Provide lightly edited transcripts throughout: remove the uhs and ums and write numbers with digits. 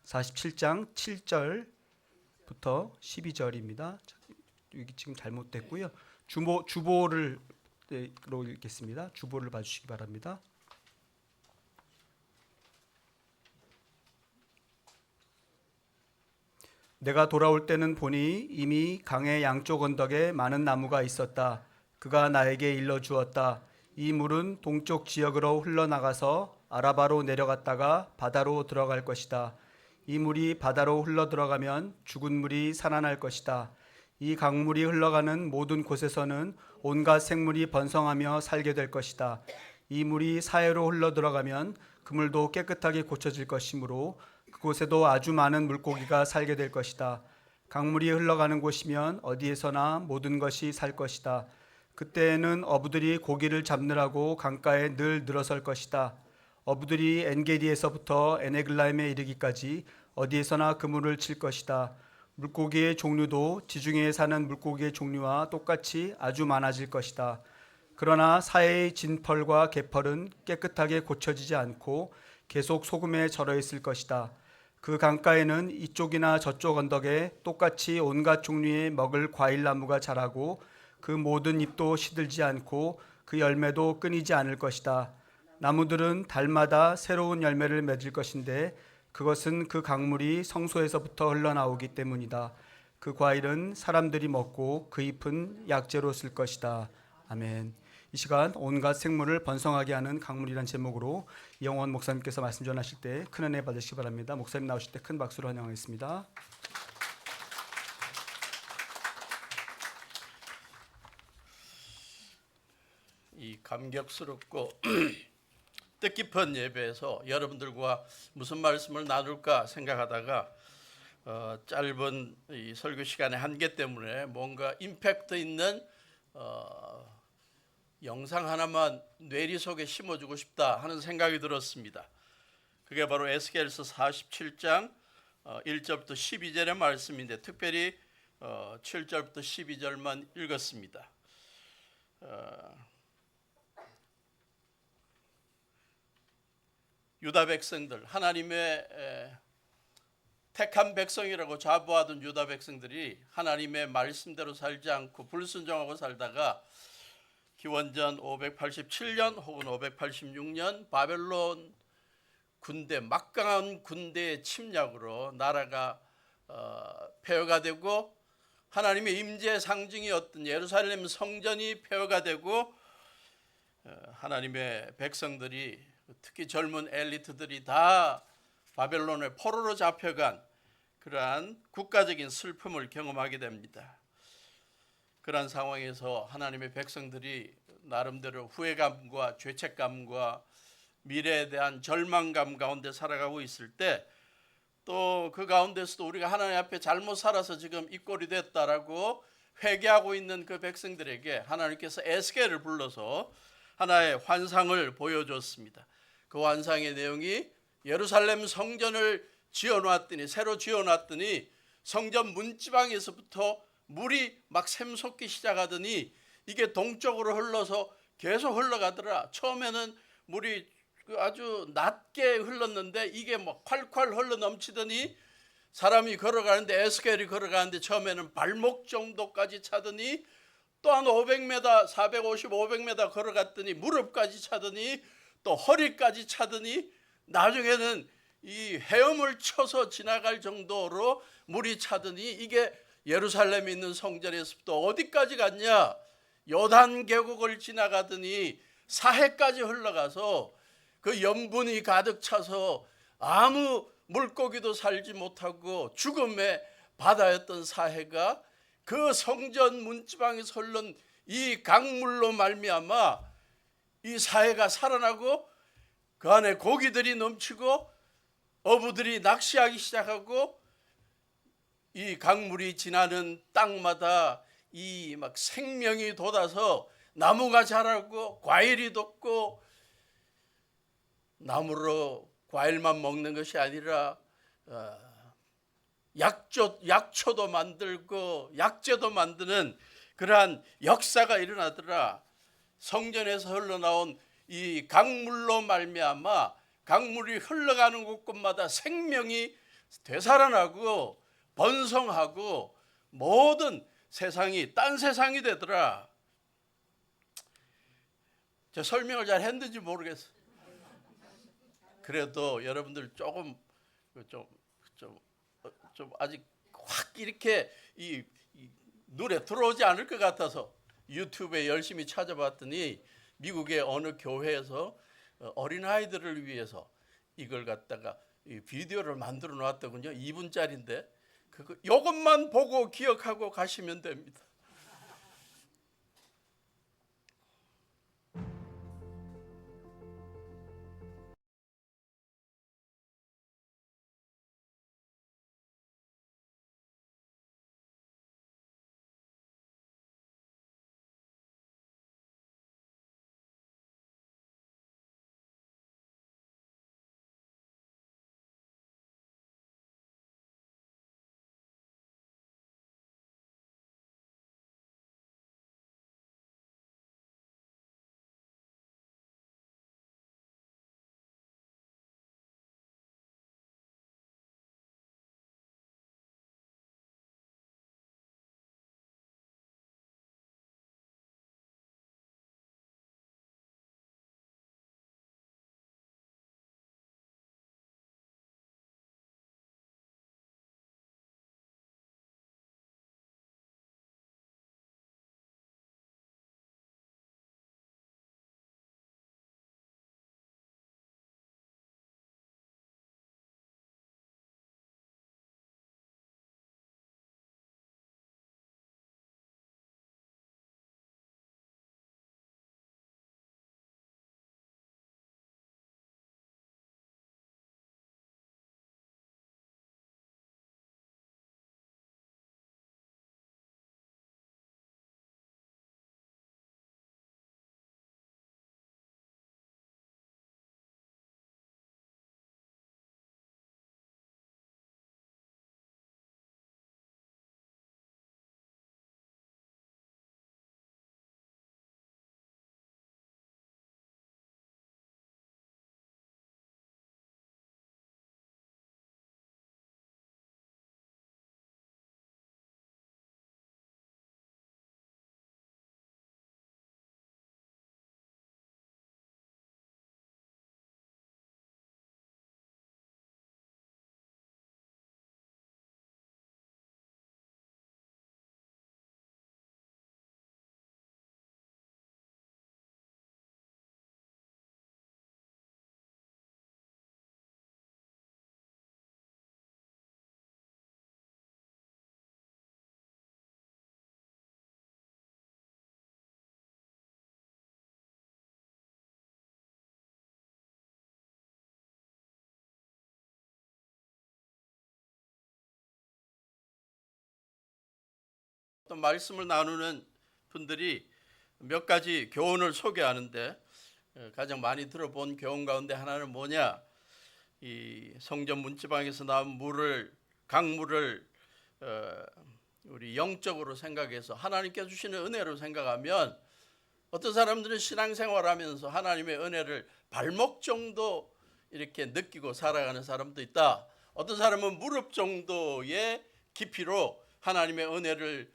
47장 7절부터 12절입니다. 여기 지금 잘못됐고요. 주보를 읽겠습니다. 주보를 봐주시기 바랍니다. 내가 돌아올 때는 보니 이미 강의 양쪽 언덕에 많은 나무가 있었다. 그가 나에게 일러 주었다. 이 물은 동쪽 지역으로 흘러나가서 아라바로 내려갔다가 바다로 들어갈 것이다. 이 물이 바다로 흘러 들어가면 죽은 물이 살아날 것이다. 이 강물이 흘러가는 모든 곳에서는 온갖 생물이 번성하며 살게 될 것이다. 이 물이 사해로 흘러 들어가면 그 물도 깨끗하게 고쳐질 것이므로 그곳에도 아주 많은 물고기가 살게 될 것이다. 강물이 흘러가는 곳이면 어디에서나 모든 것이 살 것이다. 그때에는 어부들이 고기를 잡느라고 강가에 늘 늘어설 것이다. 어부들이 엔게디에서부터 에네글라임에 이르기까지 어디에서나 그물을 칠 것이다. 물고기의 종류도 지중해에 사는 물고기의 종류와 똑같이 아주 많아질 것이다. 그러나 사해의 진펄과 개펄은 깨끗하게 고쳐지지 않고 계속 소금에 절어 있을 것이다. 그 강가에는 이쪽이나 저쪽 언덕에 똑같이 온갖 종류의 먹을 과일나무가 자라고 그 모든 잎도 시들지 않고 그 열매도 끊이지 않을 것이다. 나무들은 달마다 새로운 열매를 맺을 것인데 그것은 그 강물이 성소에서부터 흘러나오기 때문이다. 그 과일은 사람들이 먹고 그 잎은 약재로 쓸 것이다. 아멘. 이 시간 온갖 생물을 번성하게 하는 강물이라는 제목으로 이영원 목사님께서 말씀 전하실 때 큰 은혜 받으시기 바랍니다. 목사님 나오실 때 큰 박수로 환영하겠습니다. 이 감격스럽고 뜻깊은 예배에서 여러분들과 무슨 말씀을 나눌까 생각하다가 짧은 이 설교 시간의 한계 때문에 뭔가 임팩트 있는 영상 하나만 뇌리 속에 심어주고 싶다 하는 생각이 들었습니다. 그게 바로 에스겔서 47장 1절부터 12절의 말씀인데 특별히 7절부터 12절만 읽었습니다. 유다 백성들, 하나님의 택한 백성이라고 자부하던 유다 백성들이 하나님의 말씀대로 살지 않고 불순종하고 살다가 기원전 587년 혹은 586년 바벨론 군대, 막강한 군대의 침략으로 나라가 폐허가 되고 하나님의 임재의 상징이었던 예루살렘 성전이 폐허가 되고 하나님의 백성들이 특히 젊은 엘리트들이 다 바벨론의 포로로 잡혀간 그러한 국가적인 슬픔을 경험하게 됩니다. 그러한 상황에서 하나님의 백성들이 나름대로 후회감과 죄책감과 미래에 대한 절망감 가운데 살아가고 있을 때 또 그 가운데서도 우리가 하나님 앞에 잘못 살아서 지금 이 꼴이 됐다라고 회개하고 있는 그 백성들에게 하나님께서 에스겔을 불러서 하나의 환상을 보여줬습니다. 그 환상의 내용이 예루살렘 성전을 지어놨더니 새로 지어놨더니 성전 문지방에서부터 물이 막 샘솟기 시작하더니 이게 동쪽으로 흘러서 계속 흘러가더라. 처음에는 물이 아주 낮게 흘렀는데 이게 막 콸콸 흘러 넘치더니 사람이 걸어가는데 에스겔이 걸어가는데 처음에는 발목 정도까지 차더니 또 한 500m, 450, 500m 걸어갔더니 무릎까지 차더니 또 허리까지 차더니 나중에는 이 헤엄을 쳐서 지나갈 정도로 물이 차더니 이게 예루살렘에 있는 성전에서부터 어디까지 갔냐? 요단 계곡을 지나가더니 사해까지 흘러가서 그 염분이 가득 차서 아무 물고기도 살지 못하고 죽음의 바다였던 사해가 그 성전 문지방에서 흐른 이 강물로 말미암아 이 사해가 살아나고 그 안에 고기들이 넘치고 어부들이 낚시하기 시작하고 이 강물이 지나는 땅마다 이 막 생명이 돋아서 나무가 자라고 과일이 돋고 나무로 과일만 먹는 것이 아니라 약초도 만들고 약재도 만드는 그러한 역사가 일어나더라. 성전에서 흘러나온 이 강물로 말미암아 강물이 흘러가는 곳곳마다 생명이 되살아나고 번성하고 모든 세상이 딴 세상이 되더라. 저 설명을 잘 했는지 모르겠어요. 그래도 여러분들 조금 좀 아직 확 이렇게 이 눈에 들어오지 않을 것 같아서 유튜브에 열심히 찾아봤더니 미국의 어느 교회에서 어린아이들을 위해서 이걸 갖다가 이 비디오를 만들어 놨더군요. 2분짜리인데 이것만 보고 기억하고 가시면 됩니다. 또 말씀을 나누는 분들이 몇 가지 교훈을 소개하는데 가장 많이 들어본 교훈 가운데 하나는 뭐냐? 이 성전 문지방에서 나온 강물을 우리 영적으로 생각해서 하나님께 주시는 은혜로 생각하면 어떤 사람들은 신앙생활하면서 하나님의 은혜를 발목 정도 이렇게 느끼고 살아가는 사람도 있다. 어떤 사람은 무릎 정도의 깊이로 하나님의 은혜를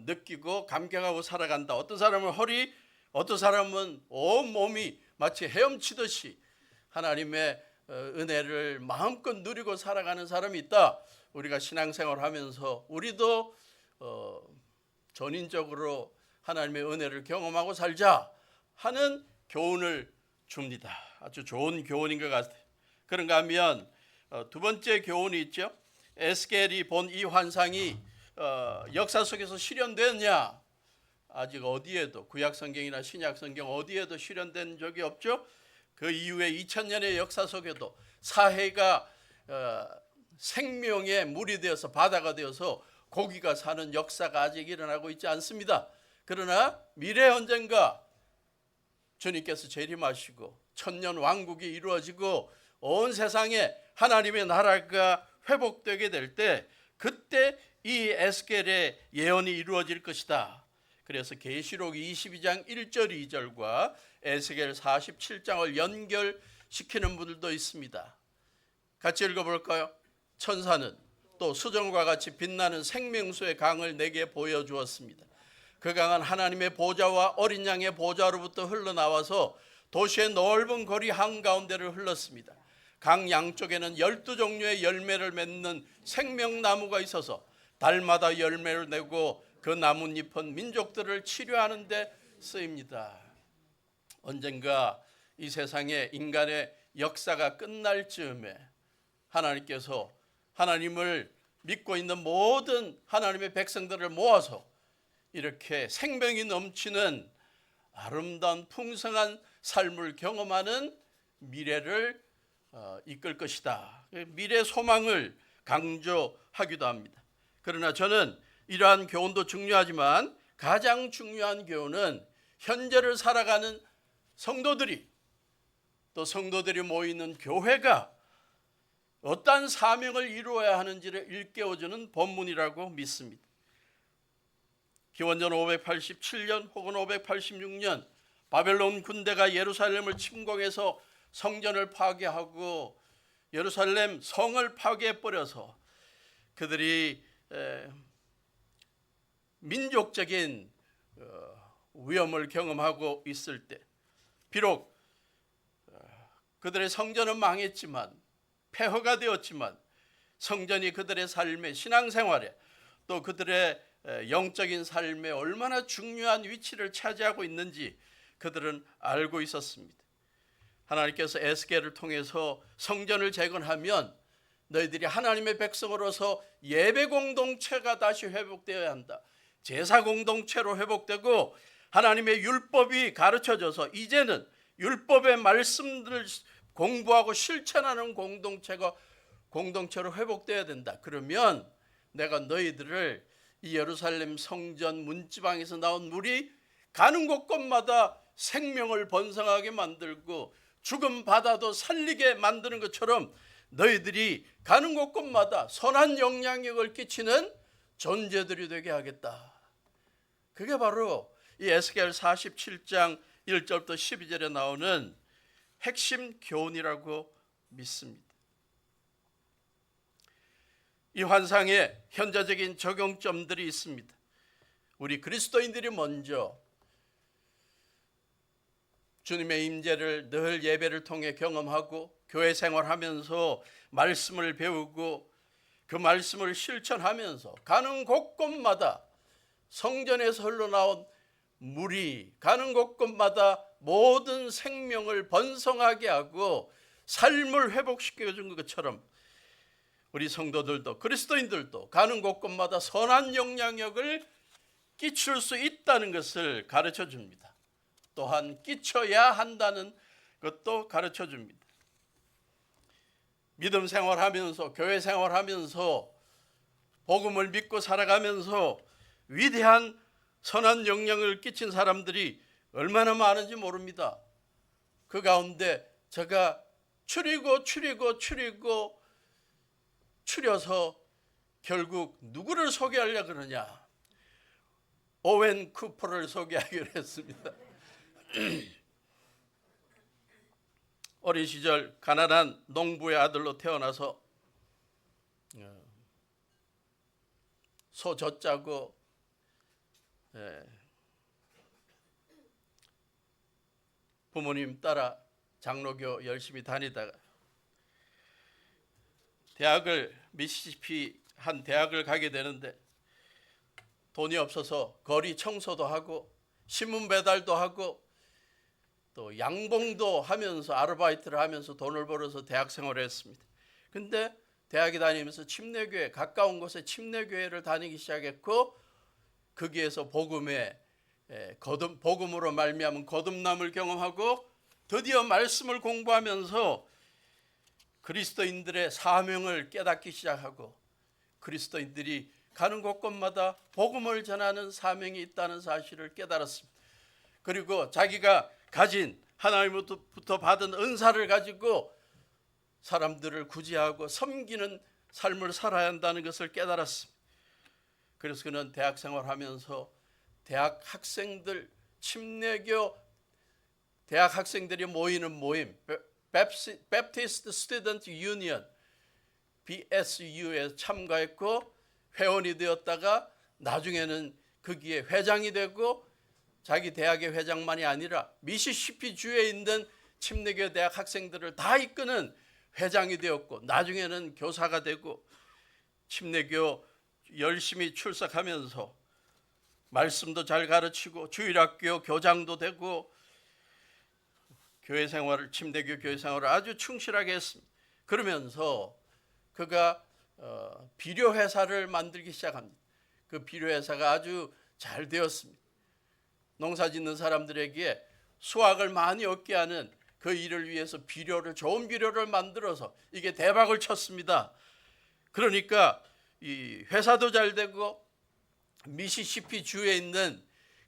느끼고 감격하고 살아간다. 어떤 사람은 허리, 어떤 사람은 온 몸이 마치 헤엄치듯이 하나님의 은혜를 마음껏 누리고 살아가는 사람이 있다. 우리가 신앙생활 하면서 우리도 전인적으로 하나님의 은혜를 경험하고 살자 하는 교훈을 줍니다. 아주 좋은 교훈인 것 같아요. 그런가 하면 두 번째 교훈이 있죠. 에스겔이 본 이 환상이 역사 속에서 실현됐냐? 아직 어디에도 구약성경이나 신약성경 어디에도 실현된 적이 없죠. 그 이후에 2000년의 역사 속에도 사해가 생명의 물이 되어서 바다가 되어서 고기가 사는 역사가 아직 일어나고 있지 않습니다. 그러나 미래 언젠가 주님께서 재림하시고 천년 왕국이 이루어지고 온 세상에 하나님의 나라가 회복되게 될 때 그때 이 에스겔의 예언이 이루어질 것이다. 그래서 계시록 22장 1절 2절과 에스겔 47장을 연결시키는 분들도 있습니다. 같이 읽어볼까요? 천사는 또 수정과 같이 빛나는 생명수의 강을 내게 보여주었습니다. 그 강은 하나님의 보좌와 어린 양의 보좌로부터 흘러나와서 도시의 넓은 거리 한가운데를 흘렀습니다. 강 양쪽에는 12종류의 열매를 맺는 생명나무가 있어서 달마다 열매를 내고 그 나뭇잎은 민족들을 치료하는 데 쓰입니다. 언젠가 이 세상에 인간의 역사가 끝날 즈음에 하나님께서 하나님을 믿고 있는 모든 하나님의 백성들을 모아서 이렇게 생명이 넘치는 아름다운 풍성한 삶을 경험하는 미래를 이끌 것이다. 미래 소망을 강조하기도 합니다. 그러나 저는 이러한 교훈도 중요하지만 가장 중요한 교훈은 현재를 살아가는 성도들이 또 성도들이 모이는 교회가 어떠한 사명을 이루어야 하는지를 일깨워주는 본문이라고 믿습니다. 기원전 587년 혹은 586년 바벨론 군대가 예루살렘을 침공해서 성전을 파괴하고 예루살렘 성을 파괴해버려서 그들이 민족적인 위험을 경험하고 있을 때 비록 그들의 성전은 망했지만 폐허가 되었지만 성전이 그들의 삶의 신앙생활에 또 그들의 영적인 삶에 얼마나 중요한 위치를 차지하고 있는지 그들은 알고 있었습니다. 하나님께서 에스겔을 통해서 성전을 재건하면 너희들이 하나님의 백성으로서 예배 공동체가 다시 회복되어야 한다. 제사 공동체로 회복되고 하나님의 율법이 가르쳐져서 이제는 율법의 말씀들을 공부하고 실천하는 공동체로 회복되어야 된다. 그러면 내가 너희들을 이 예루살렘 성전 문지방에서 나온 물이 가는 곳곳마다 생명을 번성하게 만들고 죽은 바다도 살리게 만드는 것처럼 너희들이 가는 곳곳마다 선한 영향력을 끼치는 존재들이 되게 하겠다. 그게 바로 이 에스겔 47장 1절부터 12절에 나오는 핵심 교훈이라고 믿습니다. 이 환상에 현재적인 적용점들이 있습니다. 우리 그리스도인들이 먼저 주님의 임재를 늘 예배를 통해 경험하고 교회 생활하면서 말씀을 배우고 그 말씀을 실천하면서 가는 곳곳마다 성전에서 흘러나온 물이 가는 곳곳마다 모든 생명을 번성하게 하고 삶을 회복시켜준 것처럼 우리 성도들도 그리스도인들도 가는 곳곳마다 선한 영향력을 끼칠 수 있다는 것을 가르쳐 줍니다. 또한 끼쳐야 한다는 것도 가르쳐 줍니다. 믿음 생활하면서 교회 생활하면서 복음을 믿고 살아가면서 위대한 선한 영향을 끼친 사람들이 얼마나 많은지 모릅니다. 그 가운데 제가 추려서 결국 누구를 소개하려고 그러냐? 오웬 쿠퍼를 소개하기로 했습니다. 어린 시절 가난한 농부의 아들로 태어나서 소 젖자고 부모님 따라 장로교 열심히 다니다가 미시시피 한 대학을 가게 되는데 돈이 없어서 거리 청소도 하고 신문 배달도 하고 또 양봉도 하면서 아르바이트를 하면서 돈을 벌어서 대학 생활을 했습니다. 근데 대학에 다니면서 침례교회, 가까운 곳에 침례교회를 다니기 시작했고 거기에서 복음으로 말미암은 거듭남을 경험하고 드디어 말씀을 공부하면서 그리스도인들의 사명을 깨닫기 시작하고 그리스도인들이 가는 곳곳마다 복음을 전하는 사명이 있다는 사실을 깨달았습니다. 그리고 자기가 가진 하나님으로부터 받은 은사를 가지고 사람들을 구제하고 섬기는 삶을 살아야 한다는 것을 깨달았습니다. 그래서 그는 대학 생활하면서 대학 학생들 침례교 대학 학생들이 모이는 모임 Baptist Student Union BSU에 참가했고 회원이 되었다가 나중에는 거기에 회장이 되고 자기 대학의 회장만이 아니라 미시시피 주에 있는 침례교 대학 학생들을 다 이끄는 회장이 되었고 나중에는 교사가 되고 침례교 열심히 출석하면서 말씀도 잘 가르치고 주일학교 교장도 되고 교회 생활을 침례교 교회 생활을 아주 충실하게 했습니다. 그러면서 그가 비료 회사를 만들기 시작합니다. 그 비료 회사가 아주 잘 되었습니다. 농사 짓는 사람들에게 수확을 많이 얻게 하는 그 일을 위해서 비료를 좋은 비료를 만들어서 이게 대박을 쳤습니다. 그러니까 이 회사도 잘 되고 미시시피 주에 있는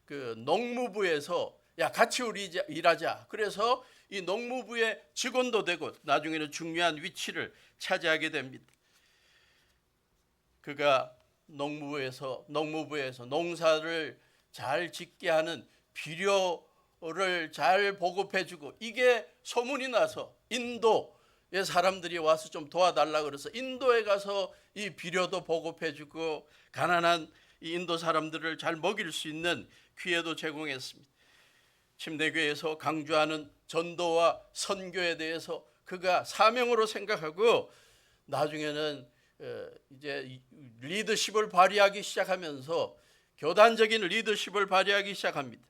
그 농무부에서 야 같이 우리 일하자. 그래서 이 농무부의 직원도 되고 나중에는 중요한 위치를 차지하게 됩니다. 그가 농무부에서 농사를 잘 짓게 하는 비료를 잘 보급해주고 이게 소문이 나서 인도의 사람들이 와서 좀 도와달라 그래서 인도에 가서 이 비료도 보급해주고 가난한 이 인도 사람들을 잘 먹일 수 있는 기회도 제공했습니다. 침례교회에서 강조하는 전도와 선교에 대해서 그가 사명으로 생각하고 나중에는 이제 리더십을 발휘하기 시작하면서 교단적인 리더십을 발휘하기 시작합니다.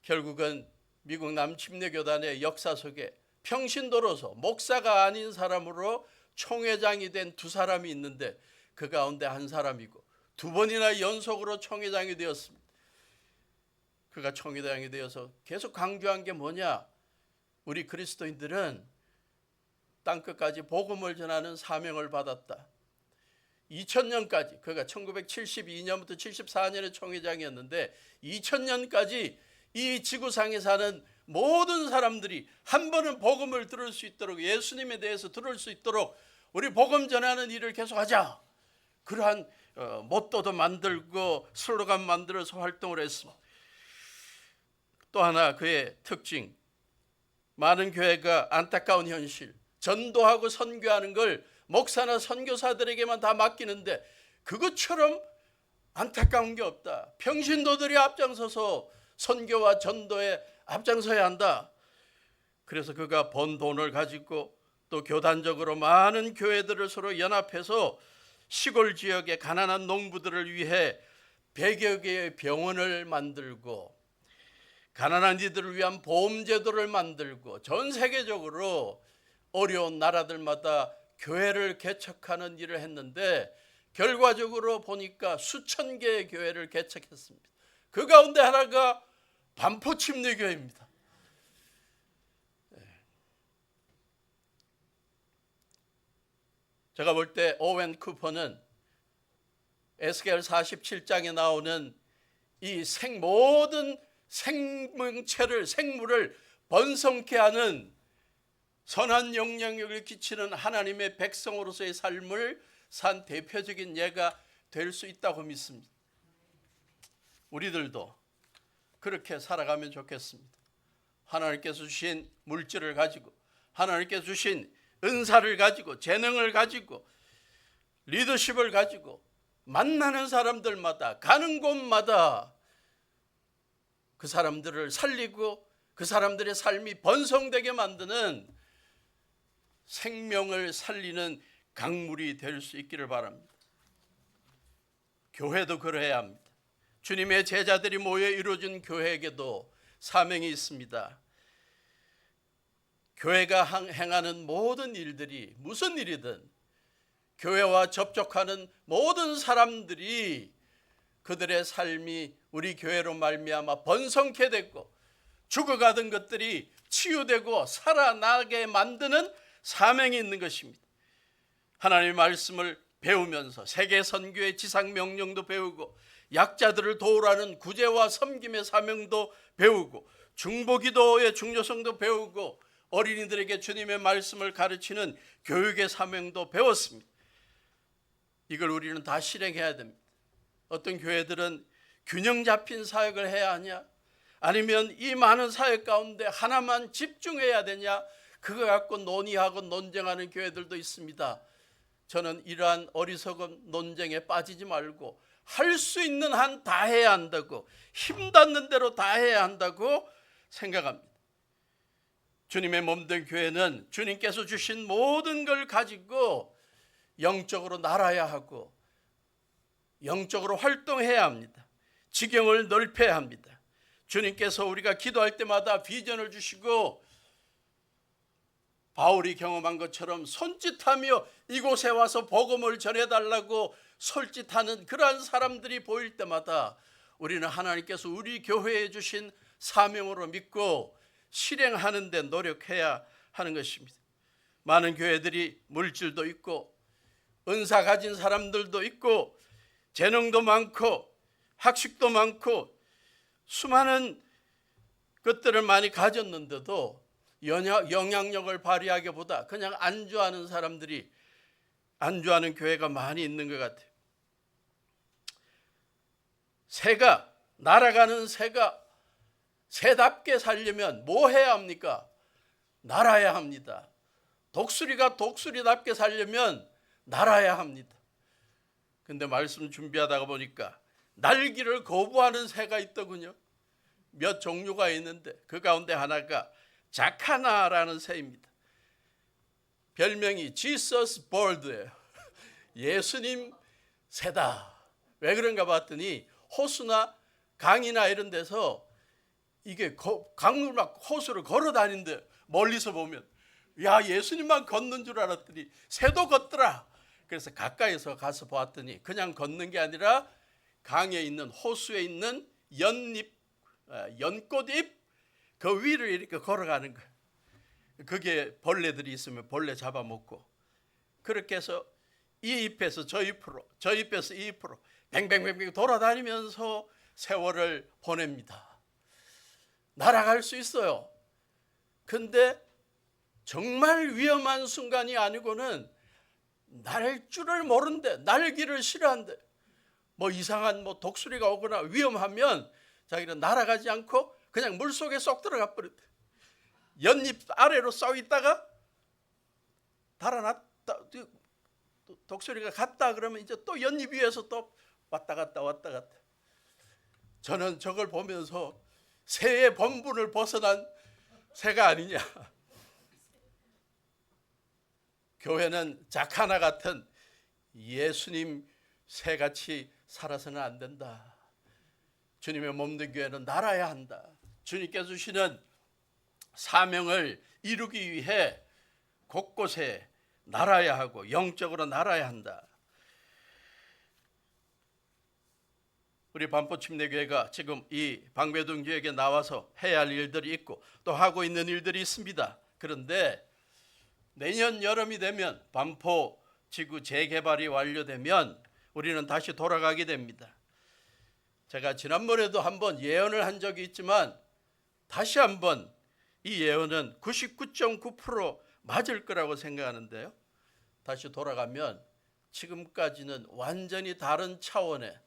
결국은 미국 남침례교단의 역사 속에 평신도로서 목사가 아닌 사람으로 총회장이 된 두 사람이 있는데 그 가운데 한 사람이고 두 번이나 연속으로 총회장이 되었습니다. 그가 총회장이 되어서 계속 강조한 게 뭐냐? 우리 그리스도인들은 땅끝까지 복음을 전하는 사명을 받았다. 2000년까지 그가 1972년부터 74년에 총회장이었는데 2000년까지 이 지구상에 사는 모든 사람들이 한 번은 복음을 들을 수 있도록 예수님에 대해서 들을 수 있도록 우리 복음 전하는 일을 계속하자. 그러한 모토도 만들고 슬로건 만들어서 활동을 했습니다. 또 하나 그의 특징, 많은 교회가 안타까운 현실, 전도하고 선교하는 걸 목사나 선교사들에게만 다 맡기는데 그것처럼 안타까운 게 없다. 평신도들이 앞장서서 선교와 전도에 앞장서야 한다. 그래서 그가 번 돈을 가지고 또 교단적으로 많은 교회들을 서로 연합해서 시골 지역의 가난한 농부들을 위해 100여 개의 병원을 만들고 가난한 이들을 위한 보험제도를 만들고 전 세계적으로 어려운 나라들마다 교회를 개척하는 일을 했는데 결과적으로 보니까 수천 개의 교회를 개척했습니다. 그 가운데 하나가 반포 침례교회입니다. 제가 볼 때 오웬 쿠퍼는 에스겔 47장에 나오는 이 모든 생물을 번성케 하는 선한 영향력을 끼치는 하나님의 백성으로서의 삶을 산 대표적인 예가 될 수 있다고 믿습니다. 우리들도 그렇게 살아가면 좋겠습니다. 하나님께서 주신 물질을 가지고 하나님께서 주신 은사를 가지고 재능을 가지고 리더십을 가지고 만나는 사람들마다 가는 곳마다 그 사람들을 살리고 그 사람들의 삶이 번성되게 만드는 생명을 살리는 강물이 될 수 있기를 바랍니다. 교회도 그러해야 합니다. 주님의 제자들이 모여 이루어진 교회에게도 사명이 있습니다. 교회가 행하는 모든 일들이 무슨 일이든 교회와 접촉하는 모든 사람들이 그들의 삶이 우리 교회로 말미암아 번성케 되고 죽어가던 것들이 치유되고 살아나게 만드는 사명이 있는 것입니다. 하나님의 말씀을 배우면서 세계 선교의 지상 명령도 배우고 약자들을 도우라는 구제와 섬김의 사명도 배우고 중보기도의 중요성도 배우고 어린이들에게 주님의 말씀을 가르치는 교육의 사명도 배웠습니다. 이걸 우리는 다 실행해야 됩니다. 어떤 교회들은 균형 잡힌 사역을 해야 하냐? 아니면 이 많은 사역 가운데 하나만 집중해야 되냐? 그거 갖고 논의하고 논쟁하는 교회들도 있습니다. 저는 이러한 어리석은 논쟁에 빠지지 말고 할 수 있는 한 다 해야 한다고, 힘 닿는 대로 다 해야 한다고 생각합니다. 주님의 몸된 교회는 주님께서 주신 모든 걸 가지고 영적으로 날아야 하고 영적으로 활동해야 합니다. 지경을 넓혀야 합니다. 주님께서 우리가 기도할 때마다 비전을 주시고 바울이 경험한 것처럼 손짓하며 이곳에 와서 복음을 전해달라고 솔짓하는 그러한 사람들이 보일 때마다 우리는 하나님께서 우리 교회에 주신 사명으로 믿고 실행하는 데 노력해야 하는 것입니다. 많은 교회들이 물질도 있고 은사 가진 사람들도 있고 재능도 많고 학식도 많고 수많은 것들을 많이 가졌는데도 영향력을 발휘하기보다 그냥 안주하는 사람들이, 안주하는 교회가 많이 있는 것 같아요. 새가, 날아가는 새가 새답게 살려면 뭐 해야 합니까? 날아야 합니다. 독수리가 독수리답게 살려면 날아야 합니다. 근데 말씀 준비하다가 보니까 날기를 거부하는 새가 있더군요. 몇 종류가 있는데 그 가운데 하나가 자카나라는 새입니다. 별명이 Jesus Bird예요. 예수님 새다. 왜 그런가 봤더니 호수나 강이나 이런 데서 이게 강물 막 호수를 걸어 다니는데 멀리서 보면 야, 예수님만 걷는 줄 알았더니 새도 걷더라. 그래서 가까이서 가서 보았더니 그냥 걷는 게 아니라 강에 있는, 호수에 있는 연꽃잎 그 위를 이렇게 걸어가는 거예요. 그게 벌레들이 있으면 벌레 잡아먹고, 그렇게 해서 이 잎에서 저 잎으로, 저 잎에서 이 잎으로 뱅뱅뱅뱅 돌아다니면서 세월을 보냅니다. 날아갈 수 있어요. 근데 정말 위험한 순간이 아니고는 날 줄을 모른대, 날기를 싫어한대. 뭐 이상한 독수리가 오거나 위험하면 자기는 날아가지 않고 그냥 물속에 쏙 들어가 버렸대. 연잎 아래로 쏙 있다가 달아났다, 독수리가 갔다 그러면 이제 또 연잎 위에서 또 왔다 갔다 왔다 갔다. 저는 저걸 보면서 새의 본분을 벗어난 새가 아니냐. 교회는 자카나 같은 예수님 새같이 살아서는 안 된다. 주님의 몸된 교회는 날아야 한다. 주님께서 주시는 사명을 이루기 위해 곳곳에 날아야 하고 영적으로 날아야 한다. 우리 반포침례교회가 지금 이 방배동 지역에 나와서 해야 할 일들이 있고 또 하고 있는 일들이 있습니다. 그런데 내년 여름이 되면 반포 지구 재개발이 완료되면 우리는 다시 돌아가게 됩니다. 제가 지난번에도 한번 예언을 한 적이 있지만 다시 한번 이 예언은 99.9% 맞을 거라고 생각하는데요. 다시 돌아가면 지금까지는 완전히 다른 차원의,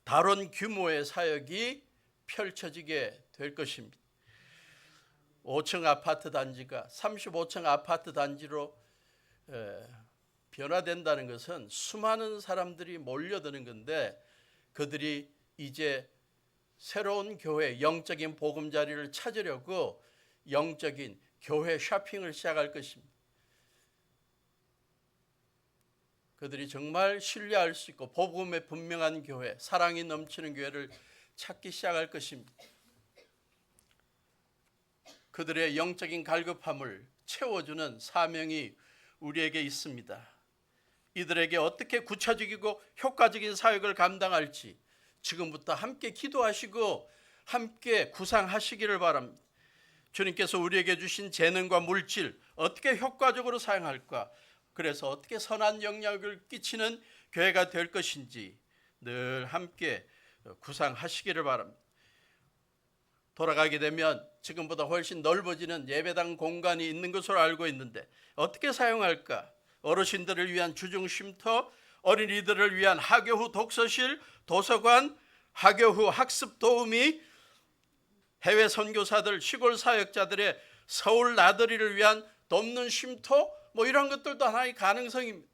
다른 규모의 사역이 펼쳐지게 될 것입니다. 5층 아파트 단지가 35층 아파트 단지로 변화된다는 것은 수많은 사람들이 몰려드는 건데 그들이 이제 새로운 교회, 영적인 보금자리를 찾으려고 영적인 교회 쇼핑을 시작할 것입니다. 그들이 정말 신뢰할 수 있고 복음에 분명한 교회, 사랑이 넘치는 교회를 찾기 시작할 것입니다. 그들의 영적인 갈급함을 채워주는 사명이 우리에게 있습니다. 이들에게 어떻게 구체적이고 효과적인 사역을 감당할지 지금부터 함께 기도하시고 함께 구상하시기를 바랍니다. 주님께서 우리에게 주신 재능과 물질 어떻게 효과적으로 사용할까? 그래서 어떻게 선한 영향을 끼치는 교회가 될 것인지 늘 함께 구상하시기를 바랍니다. 돌아가게 되면 지금보다 훨씬 넓어지는 예배당 공간이 있는 것으로 알고 있는데 어떻게 사용할까? 어르신들을 위한 주중 쉼터, 어린이들을 위한 학교 후 독서실, 도서관, 학교 후 학습 도우미, 해외 선교사들, 시골 사역자들의 서울 나들이를 위한 돕는 쉼터, 이런 것들도 하나의 가능성입니다.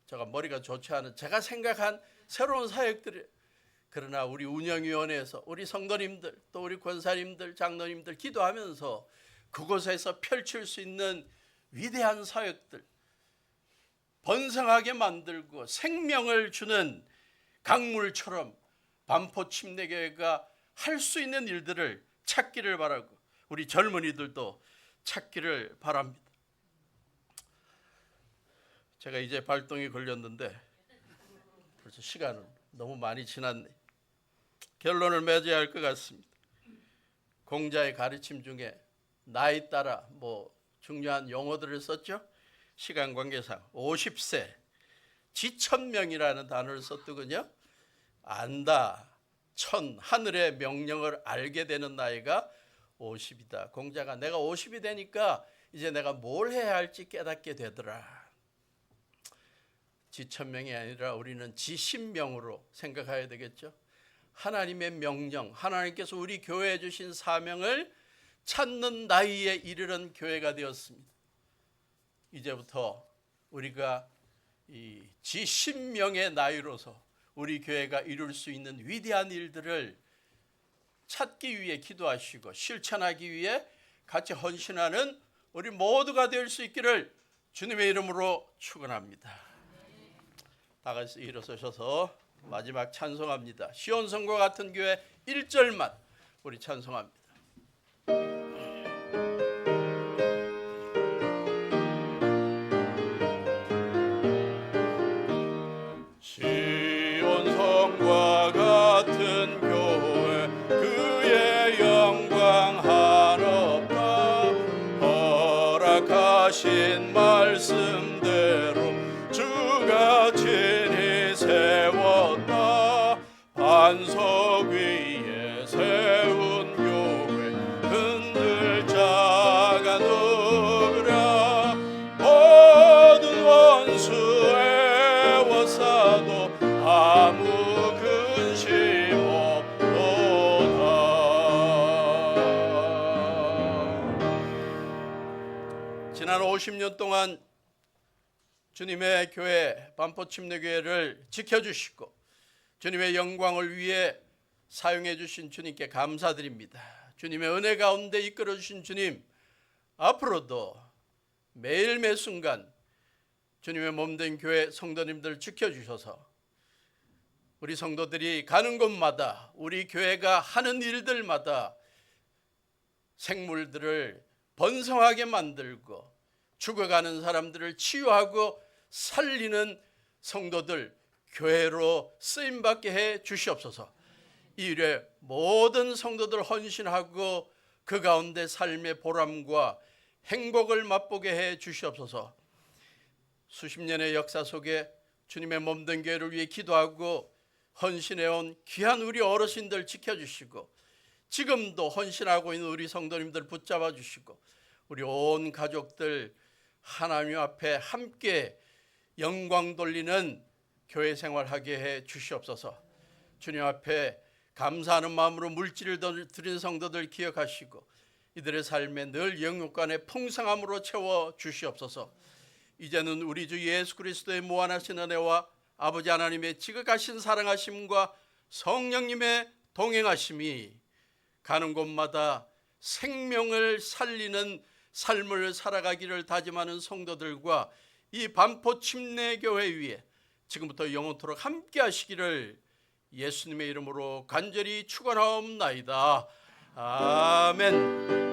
제가 머리가 좋지 않은 제가 생각한 새로운 사역들이, 그러나 우리 운영위원회에서 우리 성도님들 또 우리 권사님들 장로님들 기도하면서 그곳에서 펼칠 수 있는 위대한 사역들, 번성하게 만들고 생명을 주는 강물처럼 반포 침례교회가 할 수 있는 일들을 찾기를 바라고 우리 젊은이들도 찾기를 바랍니다. 제가 이제 발동이 걸렸는데 벌써 시간은 너무 많이 지났네. 결론을 맺어야 할 것 같습니다. 공자의 가르침 중에 나이 따라 중요한 용어들을 썼죠. 시간 관계상 50세 지천명이라는 단어를 썼더군요. 안다, 하늘의 명령을 알게 되는 나이가 50이다. 공자가 내가 50이 되니까 이제 내가 뭘 해야 할지 깨닫게 되더라. 지천명이 아니라 우리는 지신명으로 생각해야 되겠죠. 하나님의 명령, 하나님께서 우리 교회에 주신 사명을 찾는 나이에 이르는 교회가 되었습니다. 이제부터 우리가 이 지신명의 나이로서 우리 교회가 이룰 수 있는 위대한 일들을 찾기 위해 기도하시고 실천하기 위해 같이 헌신하는 우리 모두가 될 수 있기를 주님의 이름으로 축원합니다. 다 같이 일어서셔서 마지막 찬송합니다. 시온성과 같은 교회 1절만 우리 찬송합니다. 시온성과 같은 교회 그의 영광 한없다. 허락하신 말씀대로 주가 친히 세웠다. 반석 위에 세운 교회 흔들 자가 누구랴. 모든 원수 애워싸도 아무 근심 없도다. 지난 50년 동안 주님의 교회 반포 침례교회를 지켜주시고 주님의 영광을 위해 사용해 주신 주님께 감사드립니다. 주님의 은혜 가운데 이끌어 주신 주님, 앞으로도 매일 매 순간 주님의 몸된 교회 성도님들 지켜주셔서 우리 성도들이 가는 곳마다 우리 교회가 하는 일들마다 생물들을 번성하게 만들고 죽어가는 사람들을 치유하고 살리는 성도들 교회로 쓰임받게 해 주시옵소서. 이 일에 모든 성도들 헌신하고 그 가운데 삶의 보람과 행복을 맛보게 해 주시옵소서. 수십 년의 역사 속에 주님의 몸된 교회를 위해 기도하고 헌신해온 귀한 우리 어르신들 지켜주시고 지금도 헌신하고 있는 우리 성도님들 붙잡아 주시고 우리 온 가족들 하나님 앞에 함께 영광 돌리는 교회 생활하게 해 주시옵소서. 주님 앞에 감사하는 마음으로 물질을 드린 성도들 기억하시고 이들의 삶에 늘 영육간의 풍성함으로 채워 주시옵소서. 이제는 우리 주 예수 그리스도의 무한하신 은혜와 아버지 하나님의 지극하신 사랑하심과 성령님의 동행하심이 가는 곳마다 생명을 살리는 삶을 살아가기를 다짐하는 성도들과 이 반포 침례교회 위에 지금부터 영원토록 함께 하시기를 예수님의 이름으로 간절히 축원하옵나이다. 아멘.